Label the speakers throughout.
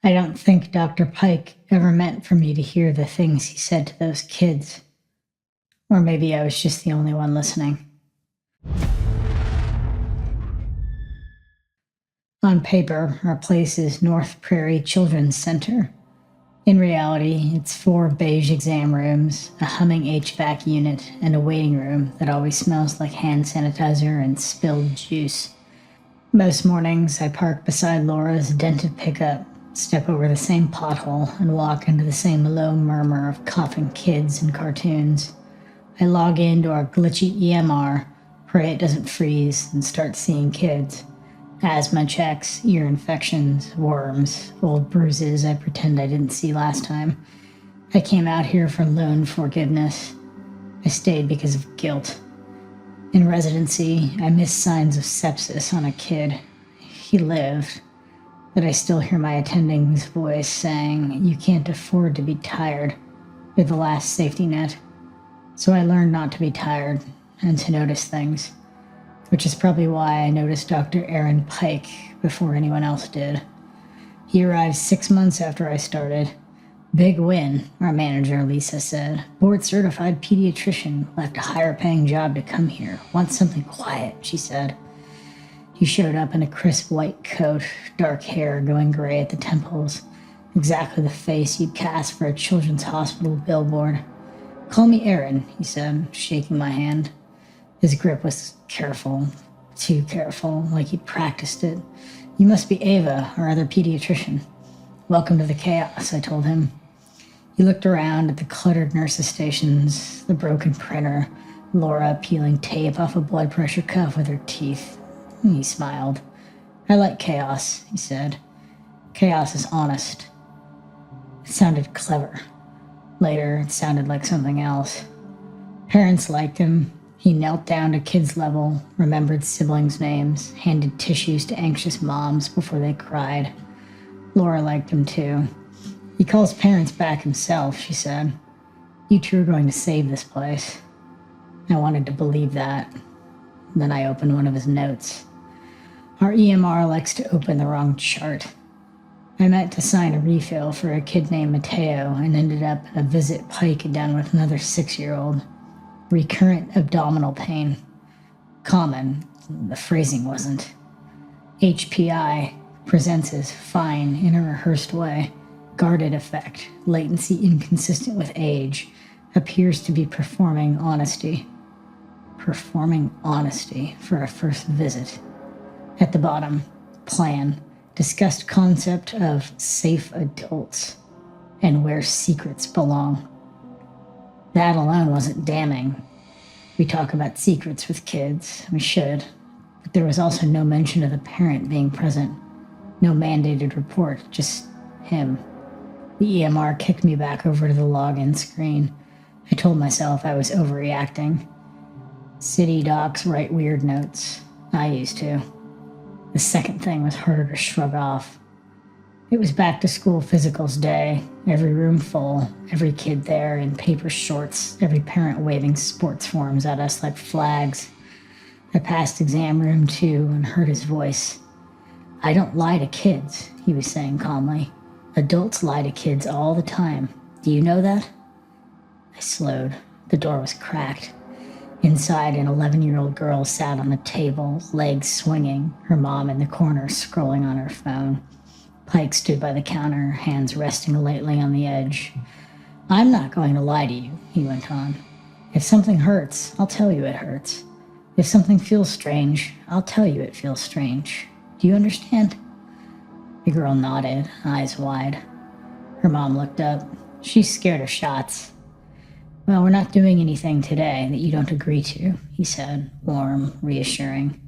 Speaker 1: I don't think Dr. Pike ever meant for me to hear the things he said to those kids. Or maybe I was just the only one listening. On paper, our place is North Prairie Children's Center. In reality, it's 4 beige exam rooms, a humming HVAC unit, and a waiting room that always smells like hand sanitizer and spilled juice. Most mornings, I park beside Laura's dented pickup, step over the same pothole, and walk into the same low murmur of coughing kids and cartoons. I log into our glitchy EMR, pray it doesn't freeze, and start seeing kids. Asthma checks, ear infections, worms, old bruises I pretend I didn't see last time. I came out here for loan forgiveness. I stayed because of guilt. In residency, I missed signs of sepsis on a kid. He lived, but I still hear my attending's voice saying, "You can't afford to be tired. You're the last safety net." So I learned not to be tired and to notice things, which is probably why I noticed Dr. Aaron Pike before anyone else did. He arrived 6 months after I started. "Big win," our manager Lisa said. "Board-certified pediatrician left a higher-paying job to come here. Wants something quiet," she said. He showed up in a crisp white coat, dark hair going gray at the temples, exactly the face you'd cast for a children's hospital billboard. "Call me Aaron," he said, shaking my hand. His grip was careful, too careful, like he'd practiced it. "You must be Ava, our other pediatrician." "Welcome to the chaos," I told him. He looked around at the cluttered nurses' stations, the broken printer, Laura peeling tape off a blood pressure cuff with her teeth. He smiled. "I like chaos," he said. "Chaos is honest." It sounded clever. Later, it sounded like something else. Parents liked him. He knelt down to kids' level, remembered siblings' names, handed tissues to anxious moms before they cried. Laura liked him too. "He calls parents back himself," she said. "You two are going to save this place." I wanted to believe that. Then I opened one of his notes. Our EMR likes to open the wrong chart. I meant to sign a refill for a kid named Mateo and ended up in a visit Pike had done with another 6-year-old. Recurrent abdominal pain. Common, the phrasing wasn't. HPI presents as fine in a rehearsed way. Guarded effect, latency inconsistent with age, appears to be performing honesty. Performing honesty for a first visit. At the bottom, plan. Discussed concept of safe adults and where secrets belong. That alone wasn't damning. We talk about secrets with kids. We should. But there was also no mention of the parent being present. No mandated report, just him. The EMR kicked me back over to the login screen. I told myself I was overreacting. City docs write weird notes. I used to. The second thing was harder to shrug off. It was back to school physicals day, every room full, every kid there in paper shorts, every parent waving sports forms at us like flags. I passed exam room 2 and heard his voice. "I don't lie to kids," he was saying calmly. "Adults lie to kids all the time. Do you know that?" I slowed. The door was cracked. Inside, an 11-year-old girl sat on the table, legs swinging, her mom in the corner scrolling on her phone. Pike stood by the counter, hands resting lightly on the edge. "I'm not going to lie to you," he went on. "If something hurts, I'll tell you it hurts. If something feels strange, I'll tell you it feels strange. Do you understand?" The girl nodded, eyes wide. Her mom looked up. "She's scared of shots." "Well, we're not doing anything today that you don't agree to," he said, warm, reassuring.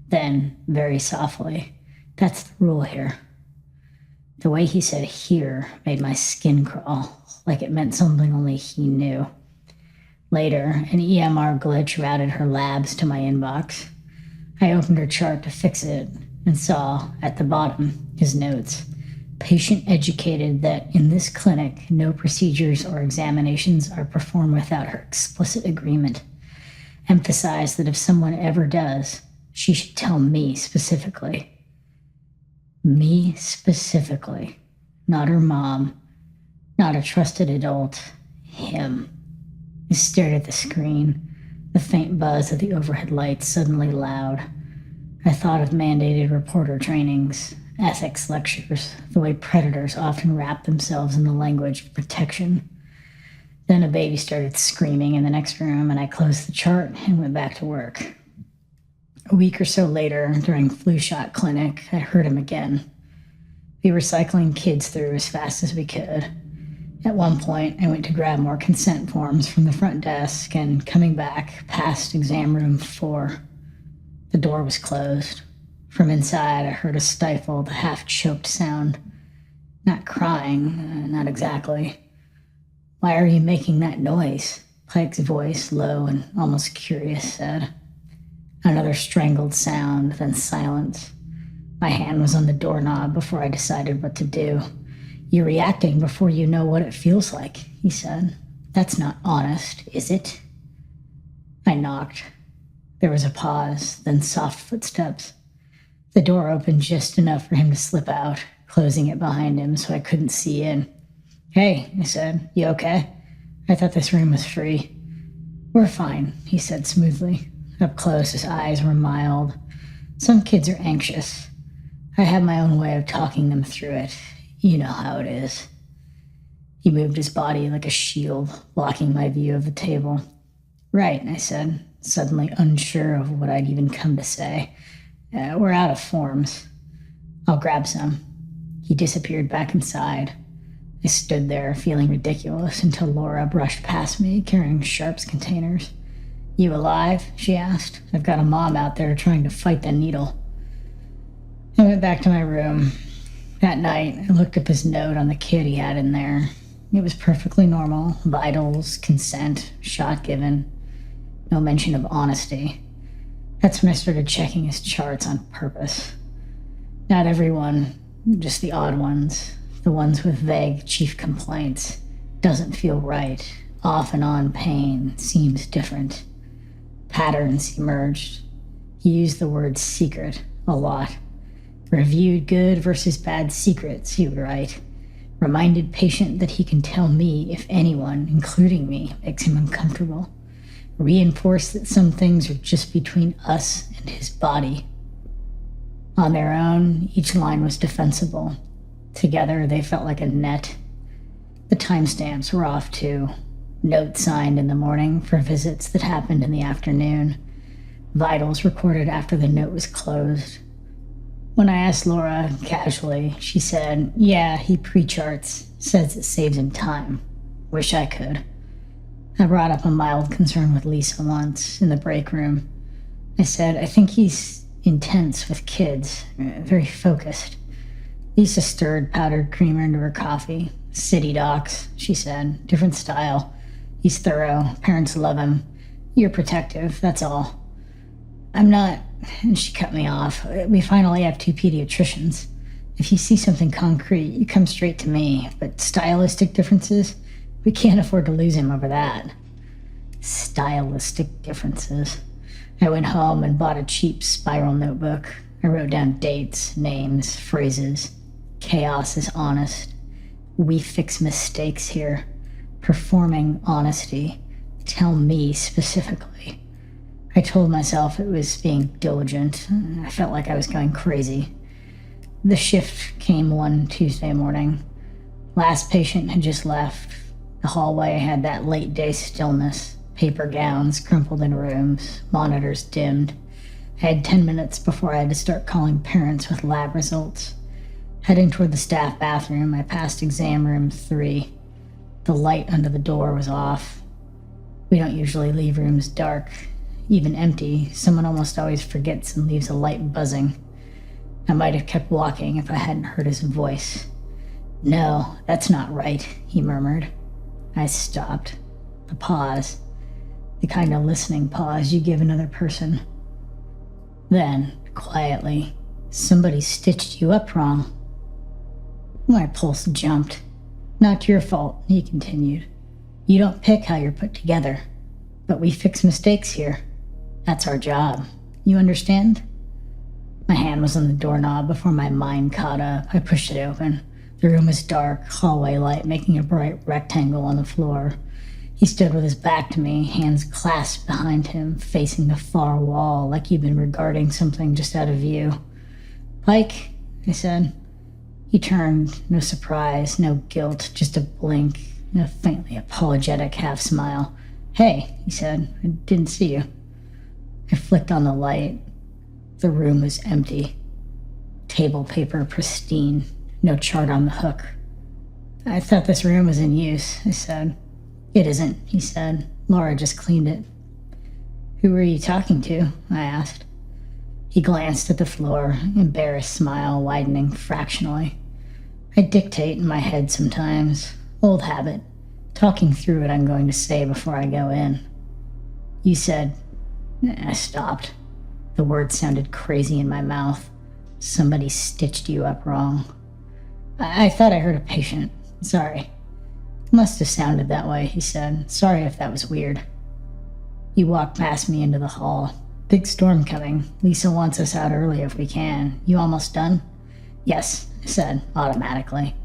Speaker 1: Then, very softly, "That's the rule here." The way he said "here" made my skin crawl, like it meant something only he knew. Later, an EMR glitch routed her labs to my inbox. I opened her chart to fix it and saw, at the bottom, his notes. Patient educated that in this clinic, no procedures or examinations are performed without her explicit agreement. Emphasized that if someone ever does, she should tell me specifically. Me specifically. not her mom, not a trusted adult. Him. I stared at the screen, the faint buzz of the overhead lights suddenly loud. I thought of mandated reporter trainings, ethics lectures, the way predators often wrap themselves in the language of protection. Then a baby started screaming in the next room, and I closed the chart and went back to work. A week or so later, during flu shot clinic, I heard him again. We were cycling kids through as fast as we could. At one point, I went to grab more consent forms from the front desk, and coming back, past exam room 4. The door was closed. From inside, I heard a stifled, half-choked sound. Not crying, not exactly. "Why are you making that noise?" Pike's voice, low and almost curious, said. Another strangled sound, then silence. My hand was on the doorknob before I decided what to do. "You're reacting before you know what it feels like," he said. "That's not honest, is it?" I knocked. There was a pause, then soft footsteps. The door opened just enough for him to slip out, closing it behind him so I couldn't see in. "Hey," I said, "you okay? I thought this room was free." "We're fine," he said smoothly. Up close, his eyes were mild. "Some kids are anxious. I have my own way of talking them through it. You know how it is." He moved his body like a shield, blocking my view of the table. "Right," I said, suddenly unsure of what I'd even come to say. "We're out of forms. I'll grab some." He disappeared back inside. I stood there, feeling ridiculous, until Laura brushed past me, carrying Sharps containers. "You alive?" she asked. "I've got a mom out there trying to fight the needle." I went back to my room. That night, I looked up his note on the kid he had in there. It was perfectly normal. Vitals, consent, shot given. No mention of honesty. That's when I started checking his charts on purpose. Not everyone, just the odd ones. The ones with vague chief complaints. Doesn't feel right. Off and on pain. Seems different. Patterns emerged. He used the word secret a lot. Reviewed good versus bad secrets, he would write. Reminded patient that he can tell me if anyone, including me, makes him uncomfortable. Reinforced that some things are just between us and his body. On their own, each line was defensible. Together, they felt like a net. The timestamps were off too. Note signed in the morning for visits that happened in the afternoon. Vitals recorded after the note was closed. When I asked Laura casually, she said, "Yeah, he pre-charts. Says it saves him time. Wish I could." I brought up a mild concern with Lisa once in the break room. I said, "I think he's intense with kids, very focused." Lisa stirred powdered creamer into her coffee. "City docs," she said. "Different style. He's thorough. Parents love him. You're protective, that's all." "I'm not," and she cut me off. "We finally have 2 pediatricians. If you see something concrete, you come straight to me. But stylistic differences, we can't afford to lose him over that." Stylistic differences. I went home and bought a cheap spiral notebook. I wrote down dates, names, phrases. Chaos is honest. We fix mistakes here. Performing honesty. Tell me specifically. I told myself it was being diligent. I felt like I was going crazy. The shift came one Tuesday morning. Last patient had just left. The hallway had that late day stillness. Paper gowns crumpled in rooms, monitors dimmed. I had 10 minutes before I had to start calling parents with lab results. Heading toward the staff bathroom, I passed exam room 3. The light under the door was off. We don't usually leave rooms dark. Even empty, someone almost always forgets and leaves a light buzzing. I might have kept walking if I hadn't heard his voice. "No, that's not right," he murmured. I stopped. A pause. The kind of listening pause you give another person. Then, quietly, "Somebody stitched you up wrong." My pulse jumped. "Not your fault," he continued. "You don't pick how you're put together. But we fix mistakes here. That's our job. You understand?" My hand was on the doorknob before my mind caught up. I pushed it open. The room was dark, hallway light making a bright rectangle on the floor. He stood with his back to me, hands clasped behind him, facing the far wall like he'd been regarding something just out of view. "Pike," I said. He turned, no surprise, no guilt, just a blink, and a faintly apologetic half-smile. "Hey," he said, "I didn't see you." I flicked on the light. The room was empty. Table paper pristine, no chart on the hook. "I thought this room was in use," I said. "It isn't," he said. "Laura just cleaned it." "Who were you talking to?" I asked. He glanced at the floor, embarrassed smile widening fractionally. "I dictate in my head sometimes. Old habit. Talking through what I'm going to say before I go in." "You said..." I stopped. The words sounded crazy in my mouth. "Somebody stitched you up wrong." I thought I heard a patient. Sorry." "Must have sounded that way," he said. "Sorry if that was weird." He walked past me into the hall. "Big storm coming. Lisa wants us out early if we can. You almost done?" "Yes," I said, automatically.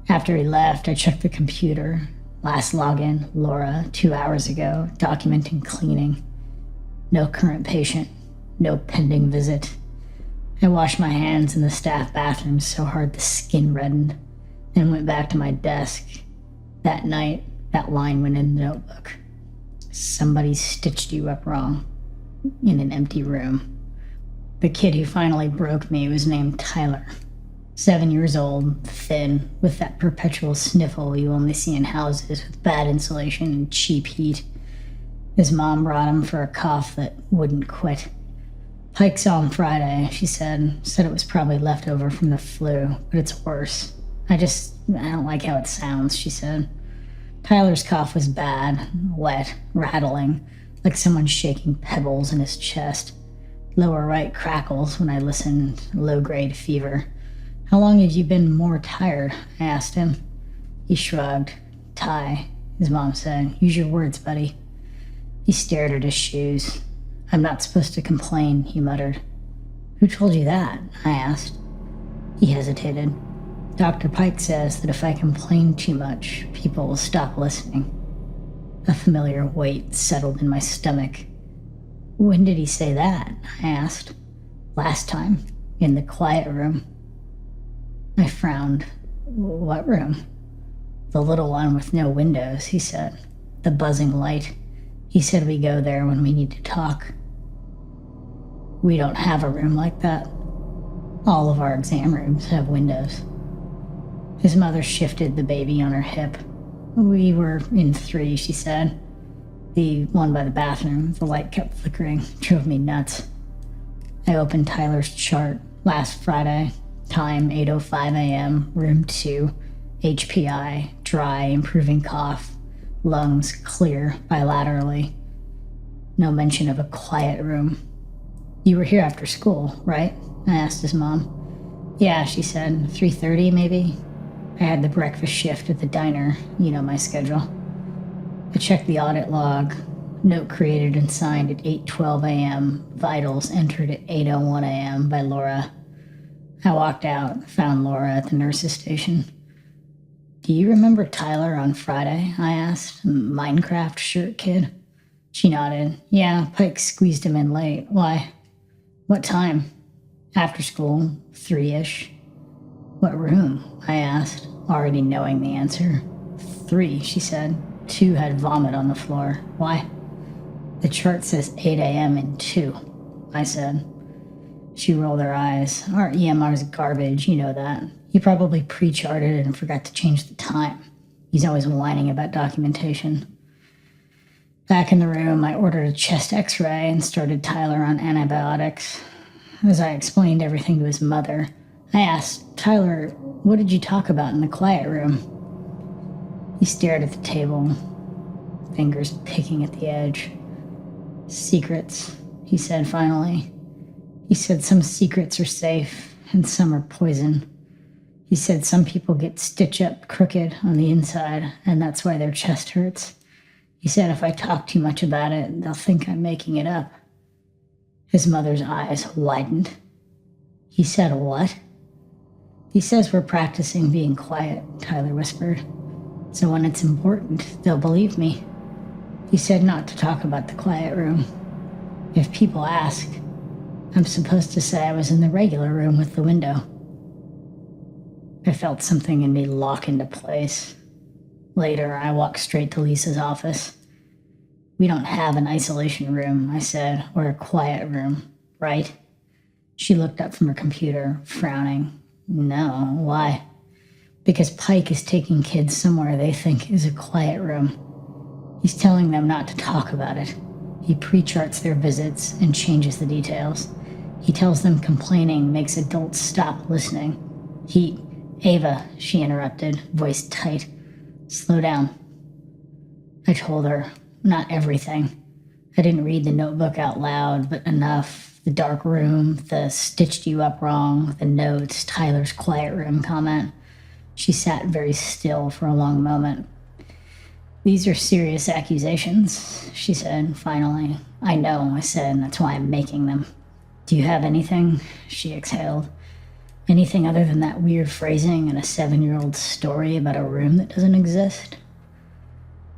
Speaker 1: After he left, I checked the computer. Last login, Laura, 2 hours ago, documenting cleaning. No current patient. No pending visit. I washed my hands in the staff bathroom so hard the skin reddened, and went back to my desk. That night, that line went in the notebook. "Somebody stitched you up wrong." In an empty room. The kid who finally broke me was named Tyler. 7 years old, thin, with that perpetual sniffle you only see in houses with bad insulation and cheap heat. His mom brought him for a cough that wouldn't quit. "Pike saw him Friday," she said. "Said it was probably left over from the flu, but it's worse. I don't like how it sounds," she said. Tyler's cough was bad, wet, rattling, like someone shaking pebbles in his chest. Lower right crackles when I listened, low-grade fever. "How long have you been more tired?" I asked him. He shrugged. "Ty," his mom said. "Use your words, buddy." He stared at his shoes. "I'm not supposed to complain," he muttered. "Who told you that?" I asked. He hesitated. "Dr. Pike says that if I complain too much, people will stop listening." A familiar weight settled in my stomach. "When did he say that?" I asked. "Last time, in the quiet room." I frowned. "What room?" "The little one with no windows," he said. "The buzzing light. He said we go there when we need to talk." "We don't have a room like that. All of our exam rooms have windows." His mother shifted the baby on her hip. "We were in 3, she said. The one by the bathroom, the light kept flickering, drove me nuts." I opened Tyler's chart. Last Friday, time 8:05 a.m., room 2, HPI, dry, improving cough, lungs clear bilaterally. No mention of a quiet room. "You were here after school, right?" I asked his mom. "Yeah," she said, 3:30 maybe. I had the breakfast shift at the diner, you know my schedule. I checked the audit log. Note created and signed at 8:12 a.m. Vitals entered at 8:01 a.m. by Laura. I walked out, found Laura at the nurse's station. "Do you remember Tyler on Friday?" I asked. "Minecraft shirt kid?" She nodded. "Yeah, Pike squeezed him in late. Why?" "What time?" "After school, 3-ish. "What room?" I asked, already knowing the answer. 3, she said. 2 had vomit on the floor. Why? "The chart says 8 a.m. in 2, I said. She rolled her eyes. "Our EMR's garbage, you know that. He probably pre-charted and forgot to change the time. He's always whining about documentation." Back in the room, I ordered a chest x-ray and started Tyler on antibiotics. As I explained everything to his mother, I asked, "Tyler, what did you talk about in the quiet room?" He stared at the table, fingers picking at the edge. "Secrets," he said finally. He said some secrets are safe and some are poison. He said some people get stitched up crooked on the inside, and that's why their chest hurts. He said if I talk too much about it, they'll think I'm making it up. His mother's eyes widened. "He said what?" He says we're practicing being quiet, Tyler whispered. So when it's important, they'll believe me. He said not to talk about the quiet room. If people ask, I'm supposed to say I was in the regular room with the window. I felt something in me lock into place. Later, I walked straight to Lisa's office. We don't have an isolation room, I said, or a quiet room, right? She looked up from her computer, frowning. No, why? Because Pike is taking kids somewhere they think is a quiet room. He's telling them not to talk about it. He pre-charts their visits and changes the details. He tells them complaining makes adults stop listening. Ava, she interrupted, voice tight. Slow down. I told her, not everything. I didn't read the notebook out loud, but enough. The dark room, the stitched you up wrong, the notes, Tyler's quiet room comment. She sat very still for a long moment. These are serious accusations, she said, finally. I know, I said, that's why I'm making them. Do you have anything? She exhaled. Anything other than that weird phrasing in a 7-year-old story about a room that doesn't exist?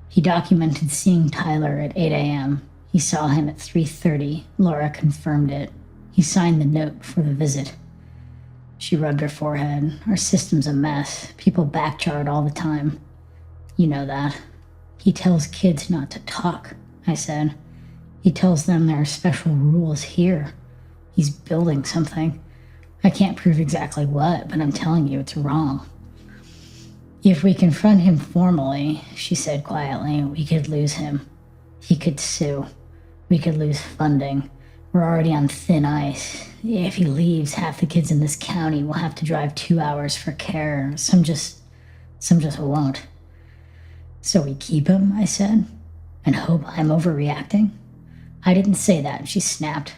Speaker 1: He documented seeing Tyler at 8 a.m. He saw him at 3:30. Laura confirmed it. He signed the note for the visit. She rubbed her forehead. Our system's a mess. People backchart all the time. You know that. He tells kids not to talk, I said. He tells them there are special rules here. He's building something. I can't prove exactly what, but I'm telling you it's wrong. If we confront him formally, she said quietly, we could lose him. He could sue. We could lose funding. We're already on thin ice. If he leaves, half the kids in this county will have to drive 2 hours for care. Some just won't. So we keep him, I said, and hope I'm overreacting? I didn't say that, she snapped.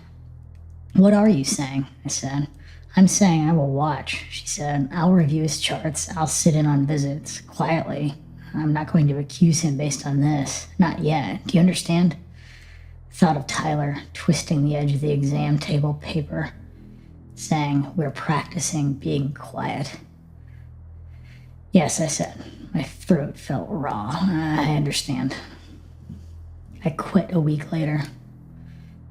Speaker 1: What are you saying? I said. I'm saying I will watch, she said. I'll review his charts. I'll sit in on visits, quietly. I'm not going to accuse him based on this. Not yet. Do you understand? Thought of Tyler twisting the edge of the exam table paper, saying, we're practicing being quiet. Yes, I said. My throat felt raw. I understand. I quit a week later.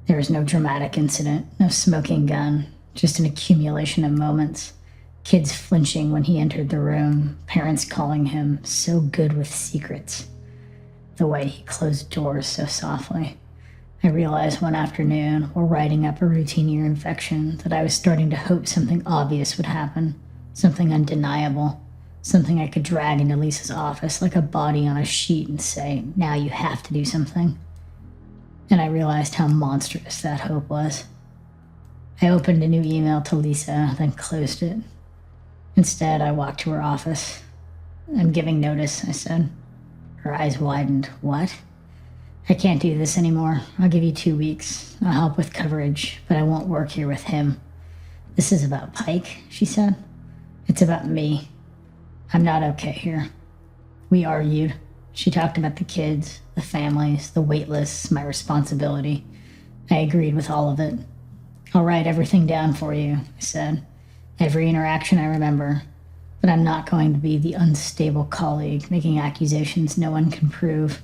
Speaker 1: There was no dramatic incident, no smoking gun, just an accumulation of moments. Kids flinching when he entered the room, parents calling him so good with secrets. The way he closed doors so softly. I realized one afternoon, while writing up a routine ear infection, that I was starting to hope something obvious would happen, something undeniable, something I could drag into Lisa's office like a body on a sheet and say, now you have to do something. And I realized how monstrous that hope was. I opened a new email to Lisa, then closed it. Instead, I walked to her office. I'm giving notice, I said. Her eyes widened. What? I can't do this anymore. I'll give you 2 weeks. I'll help with coverage, but I won't work here with him. This is about Pike, she said. It's about me. I'm not okay here. We argued. She talked about the kids, the families, the wait lists, my responsibility. I agreed with all of it. I'll write everything down for you, I said. Every interaction I remember. But I'm not going to be the unstable colleague making accusations no one can prove.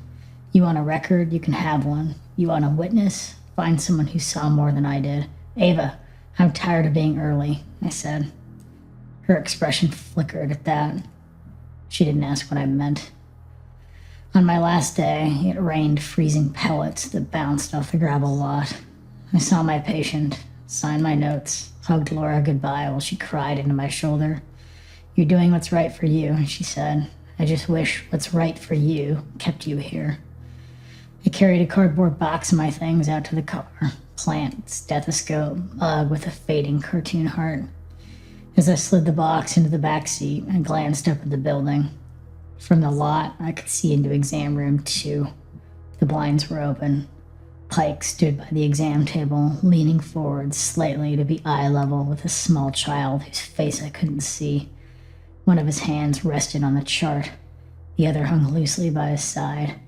Speaker 1: You want a record, you can have one. You want a witness? Find someone who saw more than I did. Ava, I'm tired of being early, I said. Her expression flickered at that. She didn't ask what I meant. On my last day, it rained freezing pellets that bounced off the gravel lot. I saw my patient, signed my notes, hugged Laura goodbye while she cried into my shoulder. You're doing what's right for you, she said. I just wish what's right for you kept you here. I carried a cardboard box of my things out to the car. Plant, stethoscope, mug with a fading cartoon heart. As I slid the box into the back seat, I glanced up at the building. From the lot, I could see into exam room 2. The blinds were open. Pike stood by the exam table, leaning forward slightly to be eye level with a small child whose face I couldn't see. One of his hands rested on the chart. The other hung loosely by his side.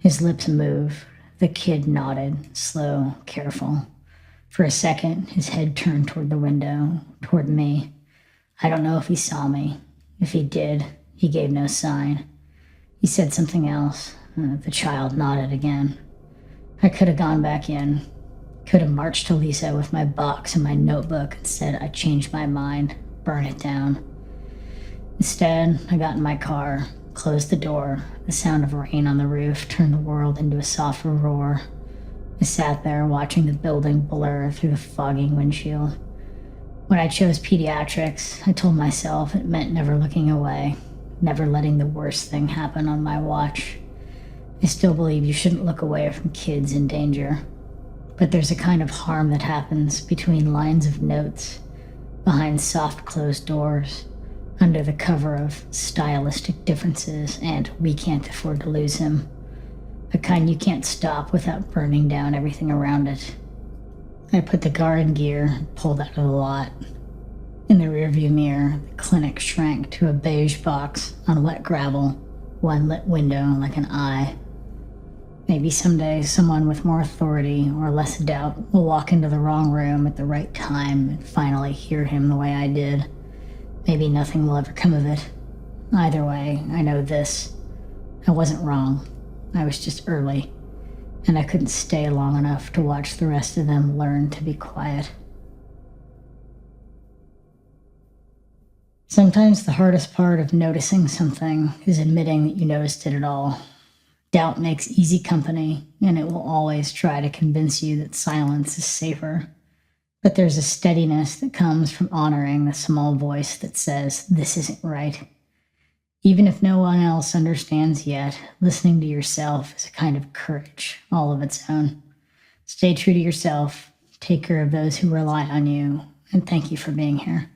Speaker 1: His lips moved. The kid nodded, slow, careful. For a second, his head turned toward the window, toward me. I don't know if he saw me. If he did, he gave no sign. He said something else. The child nodded again. I could have gone back in. Could have marched to Lisa with my box and my notebook and said I changed my mind, burn it down. Instead, I got in my car, closed the door. The sound of rain on the roof turned the world into a soft roar. I sat there watching the building blur through the fogging windshield. When I chose pediatrics, I told myself it meant never looking away, never letting the worst thing happen on my watch. I still believe you shouldn't look away from kids in danger. But there's a kind of harm that happens between lines of notes, behind soft closed doors, under the cover of stylistic differences and we can't afford to lose him. The kind you can't stop without burning down everything around it. I put the car in gear and pulled out of the lot. In the rearview mirror, the clinic shrank to a beige box on wet gravel, one lit window like an eye. Maybe someday someone with more authority or less doubt will walk into the wrong room at the right time and finally hear him the way I did. Maybe nothing will ever come of it. Either way, I know this. I wasn't wrong. I was just early, and I couldn't stay long enough to watch the rest of them learn to be quiet. Sometimes the hardest part of noticing something is admitting that you noticed it at all. Doubt makes easy company, and it will always try to convince you that silence is safer. But there's a steadiness that comes from honoring the small voice that says, this isn't right. Even if no one else understands yet, listening to yourself is a kind of courage all of its own. Stay true to yourself, take care of those who rely on you, and thank you for being here.